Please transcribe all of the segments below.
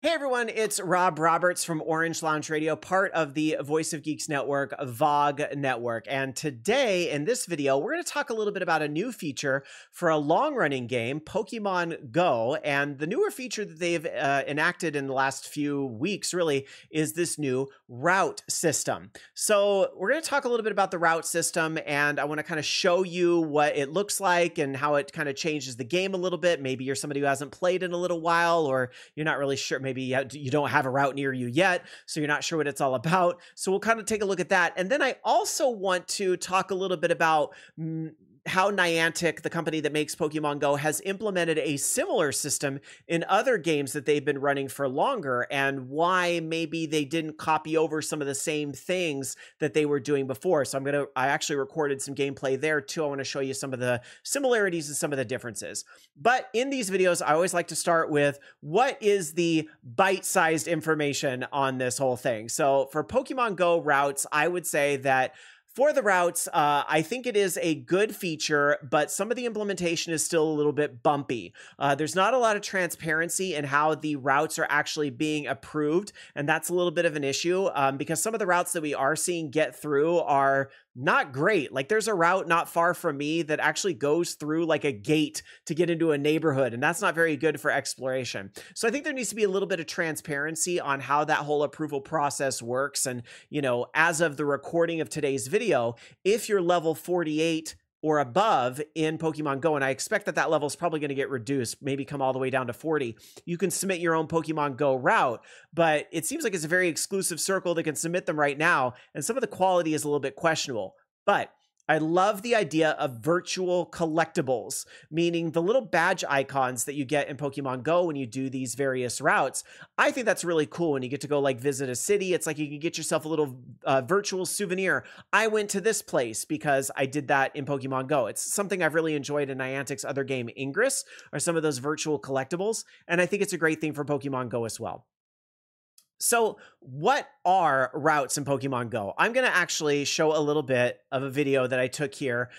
Hey everyone, it's Rob Roberts from Orange Lounge Radio, part of the Voice of Geeks Network, VOG Network. And today in this video, we're going to talk a little bit about a new feature for a long-running game, Pokemon Go. And the newer feature that they've enacted in the last few weeks, really, is this new route system. So we're going to talk a little bit about the route system, and I want to kind of show you what it looks like and how it kind of changes the game a little bit. Maybe you're somebody who hasn't played in a little while, or you're not really sure. Maybe you don't have a route near you yet, so you're not sure what it's all about. So we'll kind of take a look at that. And then I also want to talk a little bit about how Niantic, the company that makes Pokemon Go, has implemented a similar system in other games that they've been running for longer, and why maybe they didn't copy over some of the same things that they were doing before. So I actually recorded some gameplay there too. I want to show you some of the similarities and some of the differences. But in these videos, I always like to start with what is the bite-sized information on this whole thing. So for Pokemon Go routes, I would say that for the routes, I think it is a good feature, but some of the implementation is still a little bit bumpy. There's not a lot of transparency in how the routes are actually being approved, and that's a little bit of an issue because some of the routes that we are seeing get through are not great. Like there's a route not far from me that actually goes through like a gate to get into a neighborhood, and that's not very good for exploration. So I think there needs to be a little bit of transparency on how that whole approval process works. And, you know, as of the recording of today's video, if you're level 48 or above in Pokemon Go, and I expect that that level is probably going to get reduced, maybe come all the way down to 40, you can submit your own Pokemon Go route, but it seems like it's a very exclusive circle that can submit them right now, and some of the quality is a little bit questionable. But I love the idea of virtual collectibles, meaning the little badge icons that you get in Pokemon Go when you do these various routes. I think that's really cool when you get to go like visit a city. It's like you can get yourself a little virtual souvenir. I went to this place because I did that in Pokemon Go. It's something I've really enjoyed in Niantic's other game, Ingress, or some of those virtual collectibles. And I think it's a great thing for Pokemon Go as well. So what are routes in Pokemon Go? I'm going to actually show a little bit of a video that I took here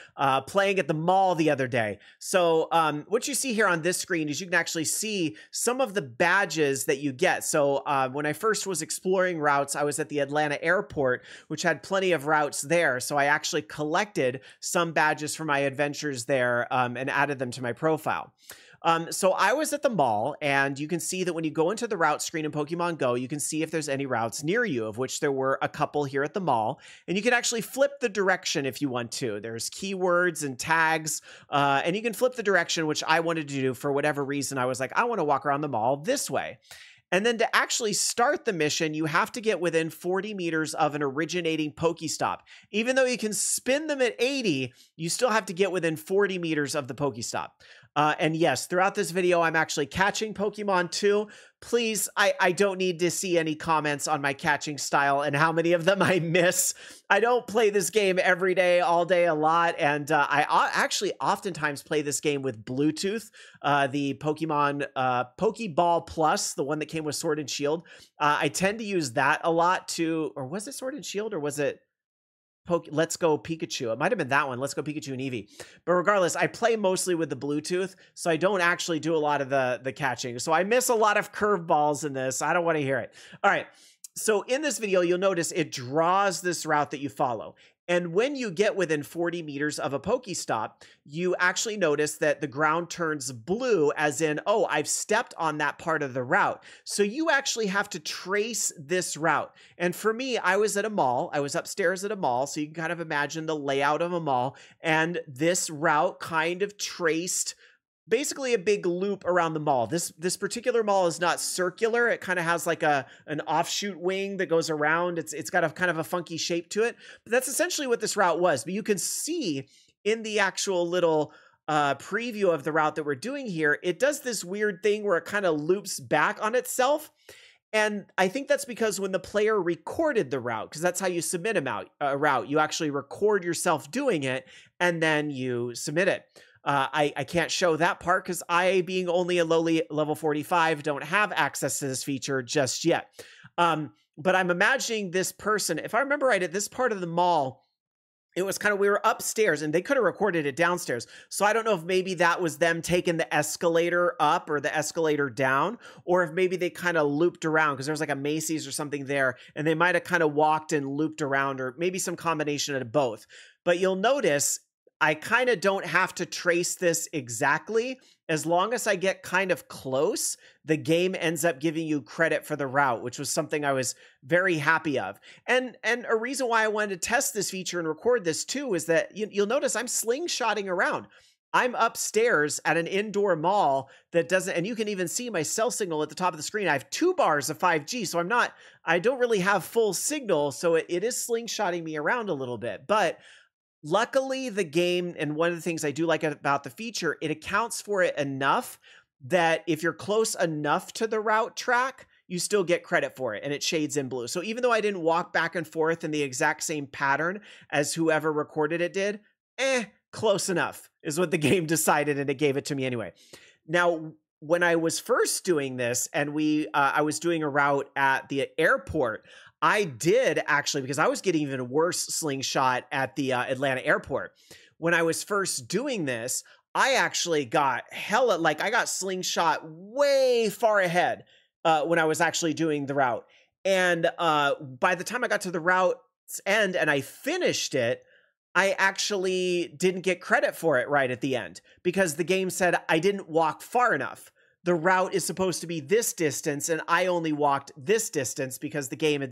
playing at the mall the other day. So what you see here on this screen is you can actually see some of the badges that you get. So when I first was exploring routes, I was at the Atlanta airport, which had plenty of routes there. So I actually collected some badges from my adventures there and added them to my profile. So I was at the mall, and you can see that when you go into the route screen in Pokemon Go, you can see if there's any routes near you, of which there were a couple here at the mall, and you can actually flip the direction if you want to. There's keywords and tags, and you can flip the direction, which I wanted to do for whatever reason. I was like, I want to walk around the mall this way. And then to actually start the mission, you have to get within 40 meters of an originating Pokestop. Even though you can spin them at 80, you still have to get within 40 meters of the Pokestop. And yes, throughout this video, I'm actually catching Pokemon too. Please, I don't need to see any comments on my catching style and how many of them I miss. I don't play this game every day, all day, a lot. And I actually oftentimes play this game with Bluetooth, the Pokemon Pokeball Plus, the one that came with Sword and Shield. I tend to use that a lot to, or was it Sword and Shield, or was it Let's Go Pikachu? It might have been that one, Let's Go Pikachu and Eevee. But regardless, I play mostly with the Bluetooth, so I don't actually do a lot of the catching. So I miss a lot of curveballs in this. I don't want to hear it. All right. So in this video, you'll notice it draws this route that you follow. And when you get within 40 meters of a Pokestop, you actually notice that the ground turns blue, as in, oh, I've stepped on that part of the route. So you actually have to trace this route. And for me, I was at a mall. I was upstairs at a mall, so you can kind of imagine the layout of a mall. And this route kind of traced basically a big loop around the mall. This particular mall is not circular. It kind of has like an offshoot wing that goes around. It's got a kind of a funky shape to it. But that's essentially what this route was. But you can see in the actual little preview of the route that we're doing here, it does this weird thing where it kind of loops back on itself. And I think that's because when the player recorded the route, because that's how you submit a route, you actually record yourself doing it, and then you submit it. I can't show that part because I, being only a lowly level 45, don't have access to this feature just yet. But I'm imagining this person, if I remember right, at this part of the mall, it was kind of, we were upstairs and they could have recorded it downstairs. So I don't know if maybe that was them taking the escalator up or the escalator down, or if maybe they kind of looped around because there was like a Macy's or something there and they might have kind of walked and looped around, or maybe some combination of both. But you'll notice I kind of don't have to trace this exactly. As long as I get kind of close, the game ends up giving you credit for the route, which was something I was very happy of. And a reason why I wanted to test this feature and record this too is that you'll notice I'm slingshotting around. I'm upstairs at an indoor mall that doesn't, and you can even see my cell signal at the top of the screen. I have 2 bars of 5G, so I don't really have full signal, so it is slingshotting me around a little bit. But luckily, the game, and one of the things I do like about the feature, it accounts for it enough that if you're close enough to the route track, you still get credit for it, and it shades in blue. So even though I didn't walk back and forth in the exact same pattern as whoever recorded it did, close enough is what the game decided, and it gave it to me anyway. Now, when I was first doing this, and I was doing a route at the airport, I did actually, because I was getting even worse slingshot at the Atlanta airport. When I was first doing this, I actually got I got slingshot way far ahead when I was actually doing the route. And by the time I got to the route's end and I finished it, I actually didn't get credit for it right at the end because the game said I didn't walk far enough. The route is supposed to be this distance, and I only walked this distance because the game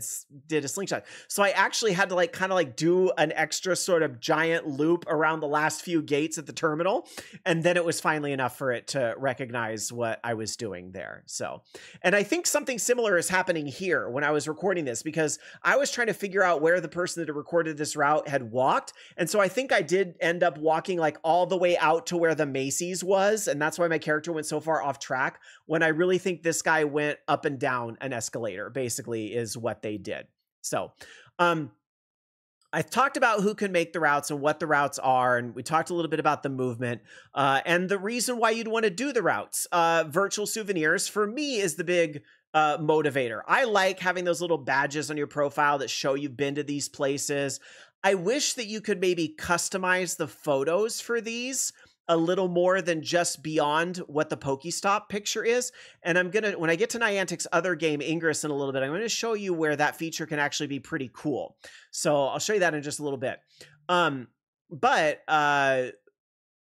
did a slingshot. So I actually had to kind of do an extra sort of giant loop around the last few gates at the terminal, and then it was finally enough for it to recognize what I was doing there. So, and I think something similar is happening here when I was recording this, because I was trying to figure out where the person that had recorded this route had walked, and so I think I did end up walking all the way out to where the Macy's was, and that's why my character went so far off track, when I really think this guy went up and down an escalator, basically, is what they did. So I've talked about who can make the routes and what the routes are, and we talked a little bit about the movement and the reason why you'd want to do the routes. Virtual souvenirs, for me, is the big motivator. I like having those little badges on your profile that show you've been to these places. I wish that you could maybe customize the photos for these a little more than just beyond what the Pokestop picture is. And when I get to Niantic's other game, Ingress, in a little bit, I'm going to show you where that feature can actually be pretty cool. So I'll show you that in just a little bit. But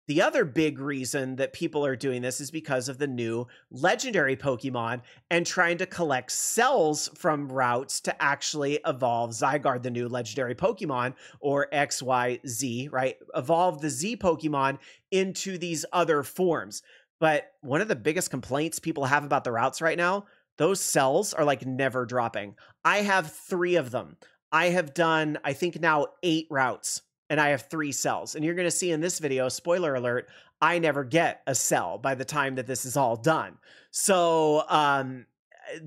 the other big reason that people are doing this is because of the new legendary Pokemon and trying to collect cells from routes to actually evolve Zygarde, the new legendary Pokemon, or XYZ, right? Evolve the Z Pokemon into these other forms. But one of the biggest complaints people have about the routes right now, those cells are never dropping. I have 3 of them. I have done, I think now, 8 routes. And I have 3 cells. And you're going to see in this video, spoiler alert, I never get a cell by the time that this is all done. So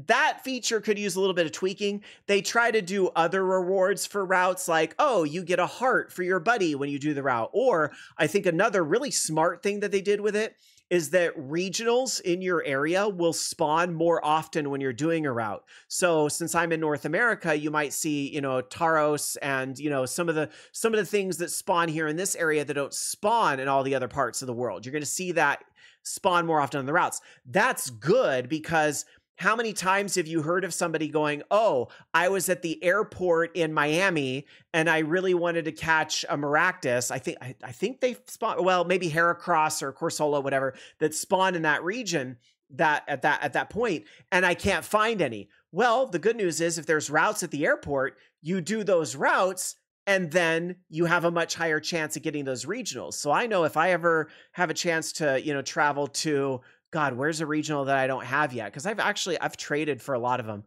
that feature could use a little bit of tweaking. They try to do other rewards for routes, like, oh, you get a heart for your buddy when you do the route. Or I think another really smart thing that they did with it is that regionals in your area will spawn more often when you're doing a route. So since I'm in North America, you might see, Tauros and, some of the things that spawn here in this area that don't spawn in all the other parts of the world. You're going to see that spawn more often on the routes. That's good, because how many times have you heard of somebody going, oh, I was at the airport in Miami and I really wanted to catch a Maractus. I think they spawn, well, maybe Heracross or Corsola, whatever, that spawn in that region at that point, and I can't find any. Well, the good news is if there's routes at the airport, you do those routes, and then you have a much higher chance of getting those regionals. So I know if I ever have a chance to, travel to, God, where's a regional that I don't have yet? Because I've traded for a lot of them.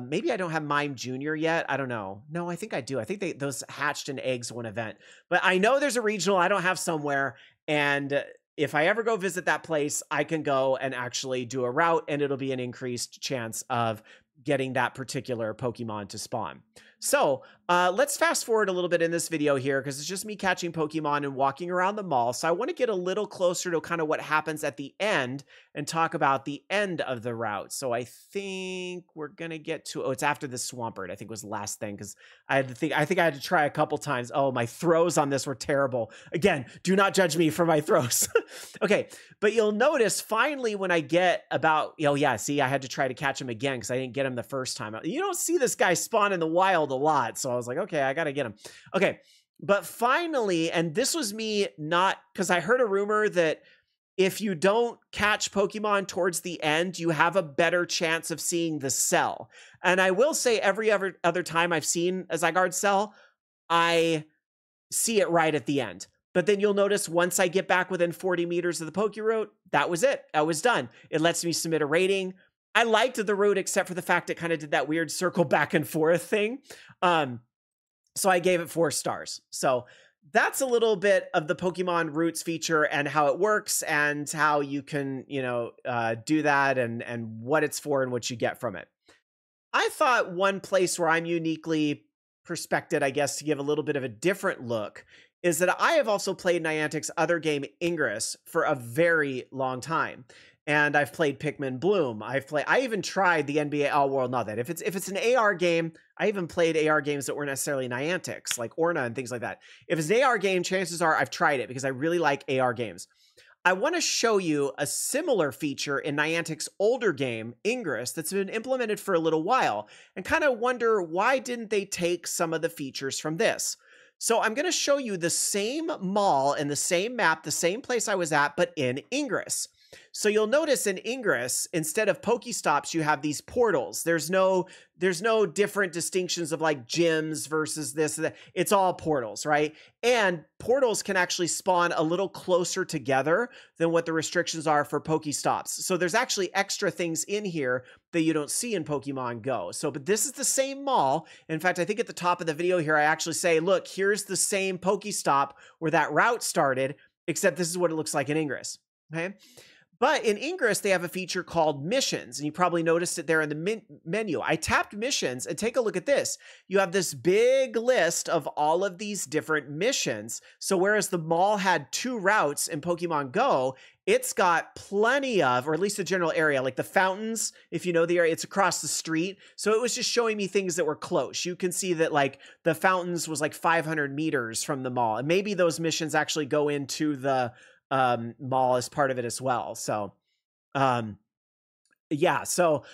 Maybe I don't have Mime Junior yet. I don't know. No, I think I do. I think those hatched in eggs one event. But I know there's a regional I don't have somewhere. And if I ever go visit that place, I can go and actually do a route, and it'll be an increased chance of getting that particular Pokemon to spawn. So let's fast forward a little bit in this video here because it's just me catching Pokemon and walking around the mall. So I want to get a little closer to kind of what happens at the end and talk about the end of the route. So I think we're going to get to, oh, it's after the Swampert, I think was the last thing because I think I had to try a couple times. Oh, my throws on this were terrible. Again, do not judge me for my throws. Okay, but you'll notice finally when I get about, oh yeah, see, I had to try to catch him again because I didn't get him the first time. You don't see this guy spawn in the wild a lot. So I was like, okay, I got to get him. Okay. But finally, and this was me not, because I heard a rumor that if you don't catch Pokemon towards the end, you have a better chance of seeing the cell. And I will say every other time I've seen a Zygarde cell, I see it right at the end. But then you'll notice once I get back within 40 meters of the Poke Route, that was it. I was done. It lets me submit a rating. I liked the route except for the fact it kind of did that weird circle back and forth thing. So I gave it 4 stars. So that's a little bit of the Pokemon Routes feature and how it works and how you can, do that and what it's for and what you get from it. I thought one place where I'm uniquely perspected, I guess, to give a little bit of a different look is that I have also played Niantic's other game, Ingress, for a very long time. And I've played Pikmin Bloom. I even tried the NBA All-World, not that. If it's an AR game, I even played AR games that weren't necessarily Niantic's, like Orna and things like that. If it's an AR game, chances are I've tried it because I really like AR games. I want to show you a similar feature in Niantic's older game, Ingress, that's been implemented for a little while, and kind of wonder why didn't they take some of the features from this. So I'm going to show you the same mall and the same map, the same place I was at, but in Ingress. So you'll notice in Ingress, instead of Pokestops, you have these portals. There's no different distinctions of like gyms versus this and that. It's all portals, right? And portals can actually spawn a little closer together than what the restrictions are for Pokestops. So there's actually extra things in here that you don't see in Pokemon Go. So, but this is the same mall. In fact, I think at the top of the video here, I actually say, look, here's the same Pokestop where that route started, except this is what it looks like in Ingress, okay? But in Ingress, they have a feature called Missions, and you probably noticed it there in the menu. I tapped Missions, and take a look at this. You have this big list of all of these different missions. So whereas the mall had 2 routes in Pokemon Go, it's got plenty of, or at least the general area, like the fountains, if you know the area, it's across the street. So it was just showing me things that were close. You can see that like the fountains was like 500 meters from the mall, and maybe those missions actually go into the mall as part of it as well. So, yeah. So,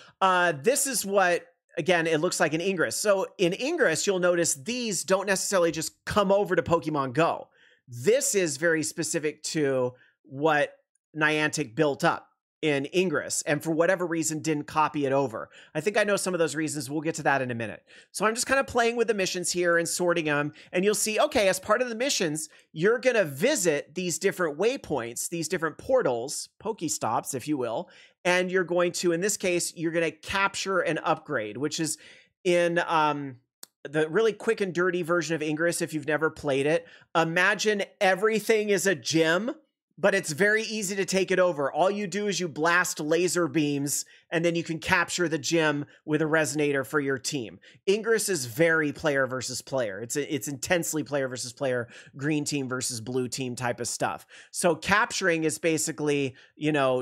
this is what, again, it looks like in Ingress. So in Ingress, you'll notice these don't necessarily just come over to Pokemon Go. This is very specific to what Niantic built up in Ingress, and for whatever reason didn't copy it over. I think I know some of those reasons. We'll get to that in a minute. So I'm just kind of playing with the missions here and sorting them, and you'll see, okay, as part of the missions, you're going to visit these different waypoints, these different portals, Pokestops, if you will, and you're going to, in this case, you're going to capture an upgrade, which is in the really quick and dirty version of Ingress. If you've never played it, imagine everything is a gym, but it's very easy to take it over. All you do is you blast laser beams, and then you can capture the gym with a resonator for your team. Ingress is very player versus player. It's intensely player versus player, green team versus blue team type of stuff. So capturing is basically,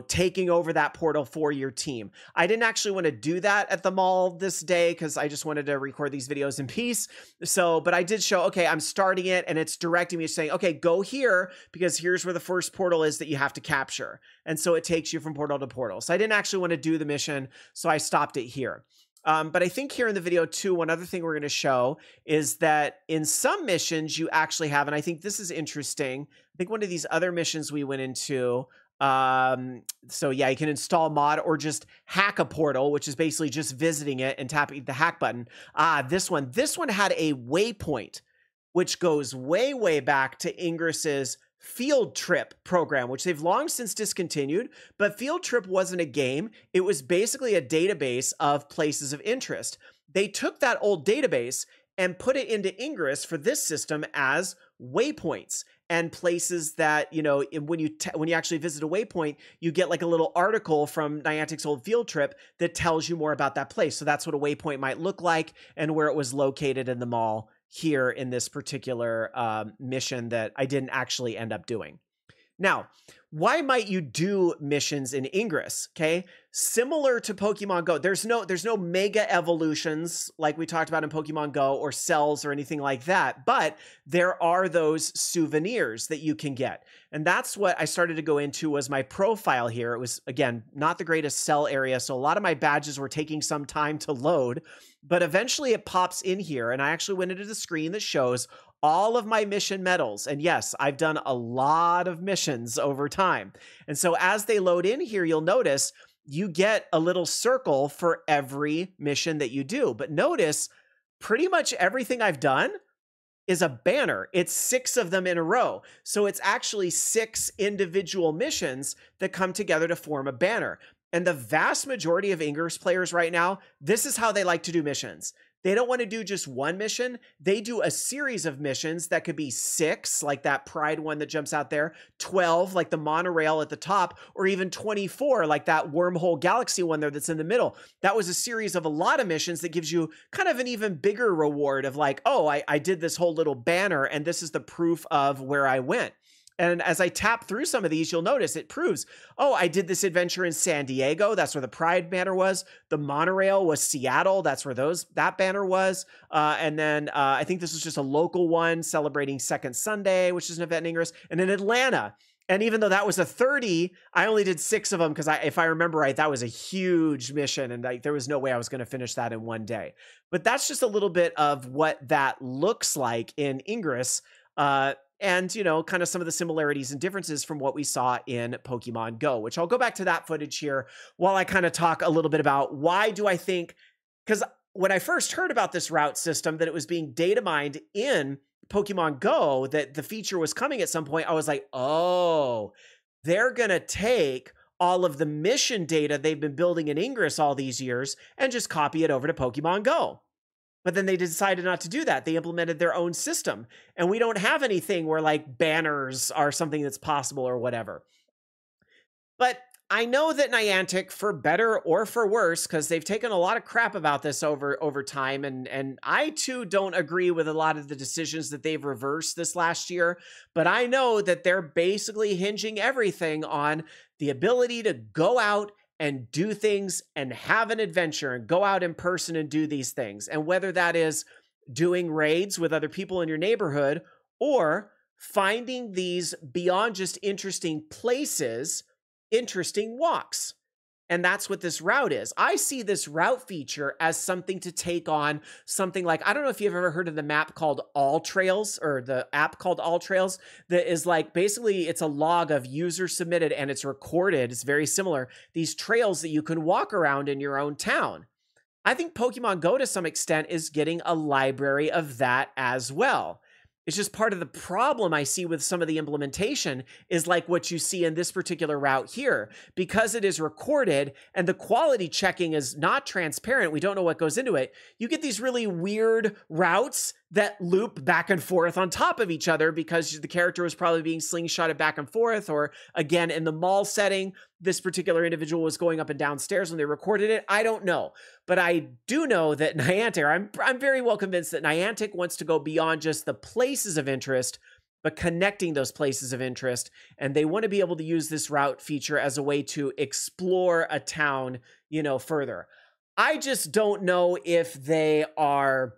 taking over that portal for your team. I didn't actually want to do that at the mall this day because I just wanted to record these videos in peace. So, but I did show, okay, I'm starting it, and it's directing me saying, okay, go here because here's where the first portal is that you have to capture. And so it takes you from portal to portal. So I didn't actually want to do the mission, so I stopped it here. But I think here in the video too, one other thing we're going to show is that in some missions you actually have, and I think this is interesting. I think one of these other missions we went into, so yeah, you can install mod or just hack a portal, which is basically just visiting it and tapping the hack button. This one had a waypoint, which goes way, way back to Ingress's Field Trip program, which they've long since discontinued. But Field Trip wasn't a game. It was basically a database of places of interest. They took that old database and put it into Ingress for this system as waypoints and places that, you know, when you actually visit a waypoint, you get like a little article from Niantic's old field trip that tells you more about that place. So that's what a waypoint might look like and where it was located in the mall here in this particular mission that I didn't actually end up doing. Now, why might you do missions in Ingress? Okay, similar to Pokemon Go, there's no mega evolutions like we talked about in Pokemon Go or cells or anything like that, but there are those souvenirs that you can get, and that's what I started to go into was my profile here. It was, again, not the greatest cell area, so a lot of my badges were taking some time to load, but eventually it pops in here, and I actually went into the screen that shows all of my mission medals. And yes, I've done a lot of missions over time. And so as they load in here, you'll notice you get a little circle for every mission that you do. But notice pretty much everything I've done is a banner. It's 6 of them in a row. So it's actually 6 individual missions that come together to form a banner. And the vast majority of Ingress players right now, this is how they like to do missions. They don't want to do just one mission. They do a series of missions that could be 6, like that Pride one that jumps out there, 12, like the monorail at the top, or even 24, like that Wormhole Galaxy one there that's in the middle. That was a series of a lot of missions that gives you kind of an even bigger reward of like, oh, I did this whole little banner, and this is the proof of where I went. And as I tap through some of these, you'll notice it proves, oh, I did this adventure in San Diego. That's where the Pride banner was. The monorail was Seattle. That's where that banner was. And then I think this was just a local one celebrating Second Sunday, which is an event in Ingress. And in Atlanta. And even though that was a 30, I only did 6 of them because if I remember right, that was a huge mission. And there was no way I was going to finish that in one day. But that's just a little bit of what that looks like in Ingress. And, you know, kind of some of the similarities and differences from what we saw in Pokemon Go, which I'll go back to that footage here while I kind of talk a little bit about why do I think, because when I first heard about this route system, that it was being data mined in Pokemon Go, that the feature was coming at some point, I was like, oh, they're going to take all of the mission data they've been building in Ingress all these years and just copy it over to Pokemon Go. But then they decided not to do that. They implemented their own system. And we don't have anything where like banners are something that's possible or whatever. But I know that Niantic, for better or for worse, because they've taken a lot of crap about this over time, and I too don't agree with a lot of the decisions that they've reversed this last year, but I know that they're basically hinging everything on the ability to go out and do things and have an adventure and go out in person and do these things. And whether that is doing raids with other people in your neighborhood or finding these beyond just interesting places, interesting walks. And that's what this route is. I see this route feature as something to take on something like, I don't know if you've ever heard of the map called All Trails or the app called All Trails that is like, basically it's a log of user submitted and it's recorded. It's very similar. These trails that you can walk around in your own town. I think Pokemon Go to some extent is getting a library of that as well. It's just part of the problem I see with some of the implementation is like what you see in this particular route here. Because it is recorded and the quality checking is not transparent, we don't know what goes into it, you get these really weird routes that loop back and forth on top of each other because the character was probably being slingshotted back and forth, or again, in the mall setting, this particular individual was going up and down stairs when they recorded it. I don't know. But I do know that Niantic, I'm very well convinced that Niantic wants to go beyond just the places of interest, but connecting those places of interest. And they want to be able to use this route feature as a way to explore a town, you know, further. I just don't know if they are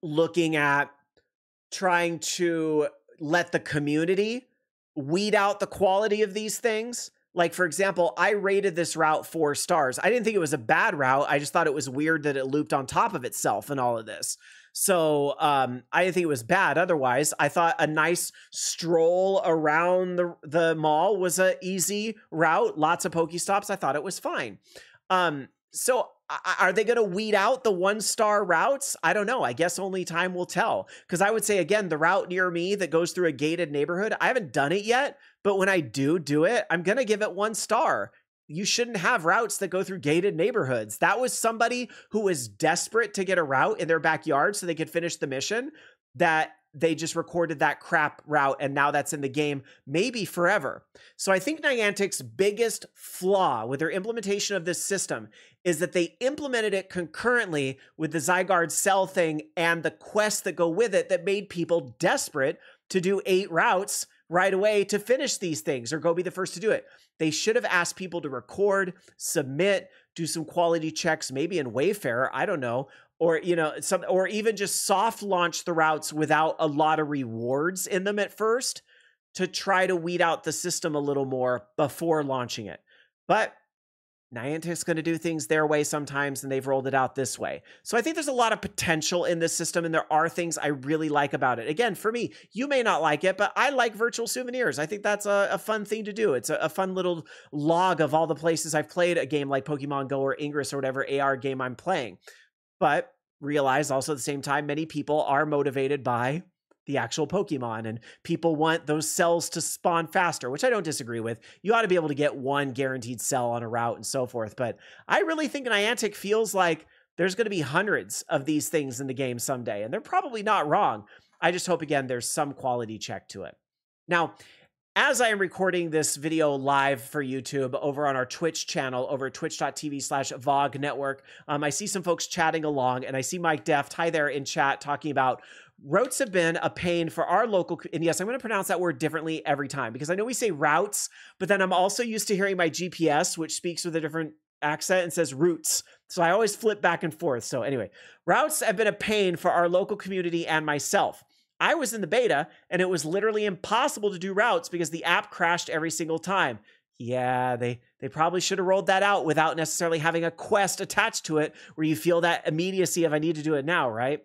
looking at trying to let the community weed out the quality of these things. Like, for example, I rated this route 4 stars. I didn't think it was a bad route. I just thought it was weird that it looped on top of itself and all of this. So I didn't think it was bad. Otherwise, I thought a nice stroll around the mall was an easy route. Lots of Pokestops. I thought it was fine. So are they going to weed out the 1-star routes? I don't know. I guess only time will tell. Because I would say, again, the route near me that goes through a gated neighborhood, I haven't done it yet. But when I do it, I'm going to give it 1 star. You shouldn't have routes that go through gated neighborhoods. That was somebody who was desperate to get a route in their backyard so they could finish the mission. That they just recorded that crap route and now that's in the game maybe forever. So I think Niantic's biggest flaw with their implementation of this system is that they implemented it concurrently with the Zygarde Cell thing and the quests that go with it that made people desperate to do 8 routes right away to finish these things or go be the first to do it. They should have asked people to record, submit, do some quality checks, maybe in Wayfarer, I don't know, or or even just soft launch the routes without a lot of rewards in them at first to try to weed out the system a little more before launching it. But Niantic's going to do things their way sometimes, and they've rolled it out this way. So I think there's a lot of potential in this system, and there are things I really like about it. Again, for me, you may not like it, but I like virtual souvenirs. I think that's a fun thing to do. It's a fun little log of all the places I've played a game like Pokemon Go or Ingress or whatever AR game I'm playing. But realize also at the same time, many people are motivated by the actual Pokemon, and people want those cells to spawn faster, which I don't disagree with. You ought to be able to get one guaranteed cell on a route and so forth. But I really think Niantic feels like there's going to be hundreds of these things in the game someday, and they're probably not wrong. I just hope, again, there's some quality check to it. Now, as I am recording this video live for YouTube over on our Twitch channel, over at twitch.tv/VOG Network, I see some folks chatting along, and I see Mike Deft, hi there, in chat talking about routes have been a pain for our local, and yes, I'm going to pronounce that word differently every time, because I know we say routes, but then I'm also used to hearing my GPS, which speaks with a different accent and says routes. So I always flip back and forth. So anyway, routes have been a pain for our local community and myself. I was in the beta, and it was literally impossible to do routes because the app crashed every single time. Yeah, they probably should have rolled that out without necessarily having a quest attached to it where you feel that immediacy of I need to do it now, right?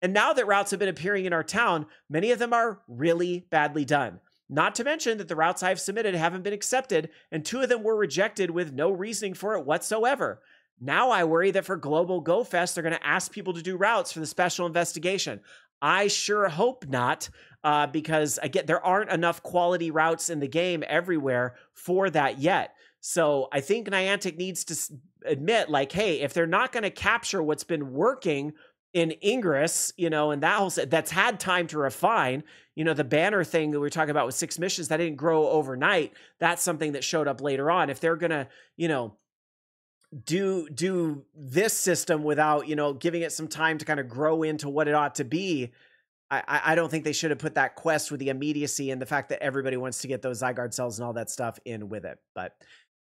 And now that routes have been appearing in our town, many of them are really badly done. Not to mention that the routes I've submitted haven't been accepted, and 2 of them were rejected with no reasoning for it whatsoever. Now I worry that for Global Go Fest, they're going to ask people to do routes for the special investigation. I sure hope not, because again, there aren't enough quality routes in the game everywhere for that yet. So I think Niantic needs to admit, like, hey, if they're not going to capture what's been working in Ingress, and that whole set that's had time to refine, the banner thing that we were talking about with 6 missions, that didn't grow overnight. That's something that showed up later on. If they're going to, do this system without, giving it some time to kind of grow into what it ought to be, I don't think they should have put that quest with the immediacy and the fact that everybody wants to get those Zygarde cells and all that stuff in with it. But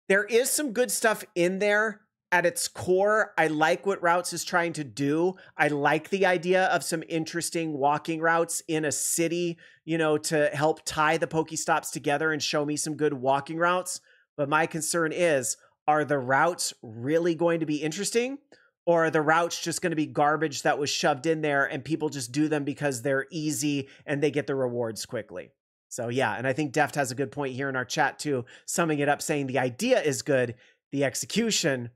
there is some good stuff in there. At its core, I like what Routes is trying to do. I like the idea of some interesting walking routes in a city, to help tie the Pokestops together and show me some good walking routes. But my concern is, are the routes really going to be interesting? Or are the routes just going to be garbage that was shoved in there and people just do them because they're easy and they get the rewards quickly? So yeah, and I think Deft has a good point here in our chat too, summing it up, saying the idea is good, the execution,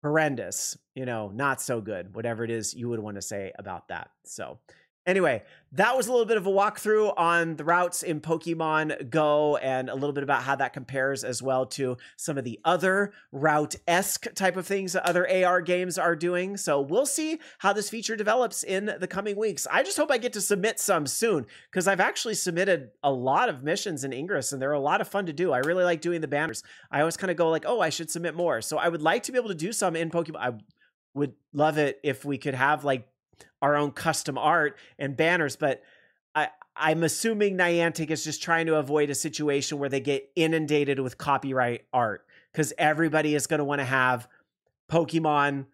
horrendous, not so good, whatever it is you would want to say about that. So anyway, that was a little bit of a walkthrough on the routes in Pokemon Go and a little bit about how that compares as well to some of the other route-esque type of things that other AR games are doing. So we'll see how this feature develops in the coming weeks. I just hope I get to submit some soon, because I've actually submitted a lot of missions in Ingress and they're a lot of fun to do. I really like doing the banners. I always kind of go like, oh, I should submit more. So I would like to be able to do some in Pokemon. I would love it if we could have like our own custom art and banners, but I'm assuming Niantic is just trying to avoid a situation where they get inundated with copyright art, because everybody is going to want to have Pokemon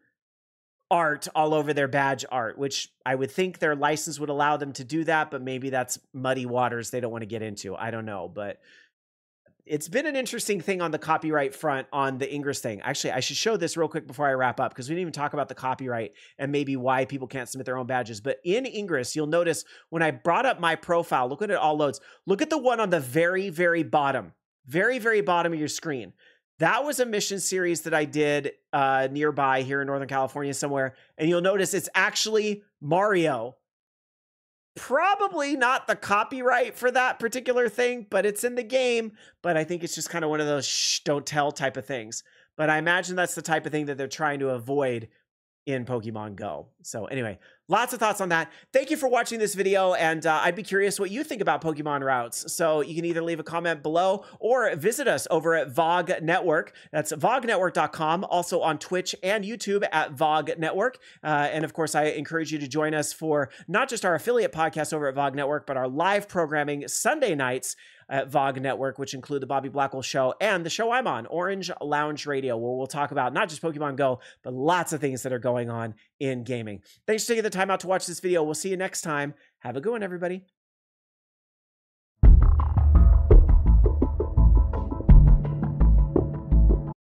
art all over their badge art, which I would think their license would allow them to do that, but maybe that's muddy waters they don't want to get into. I don't know, but it's been an interesting thing on the copyright front on the Ingress thing. Actually, I should show this real quick before I wrap up, because we didn't even talk about the copyright and maybe why people can't submit their own badges. But in Ingress, you'll notice when I brought up my profile, look at it all loads. Look at the one on the very, very bottom of your screen. That was a mission series that I did nearby here in Northern California somewhere. And you'll notice it's actually Mario. Probably not the copyright for that particular thing, but it's in the game. But I think it's just kind of one of those shh, don't tell type of things. But I imagine that's the type of thing that they're trying to avoid in Pokemon Go. So anyway, Lots of thoughts on that. Thank you for watching this video, and I'd be curious what you think about Pokemon routes. So you can either leave a comment below or visit us over at VOG Network. That's vognetwork.com, also on Twitch and YouTube at VOG Network. And of course, I encourage you to join us for not just our affiliate podcast over at VOG Network, but our live programming Sunday nights at VOG Network, which include the Bobby Blackwell Show and the show I'm on, Orange Lounge Radio, where we'll talk about not just Pokemon Go, but lots of things that are going on in gaming. Thanks for taking the time out to watch this video. We'll see you next time. Have a good one, everybody.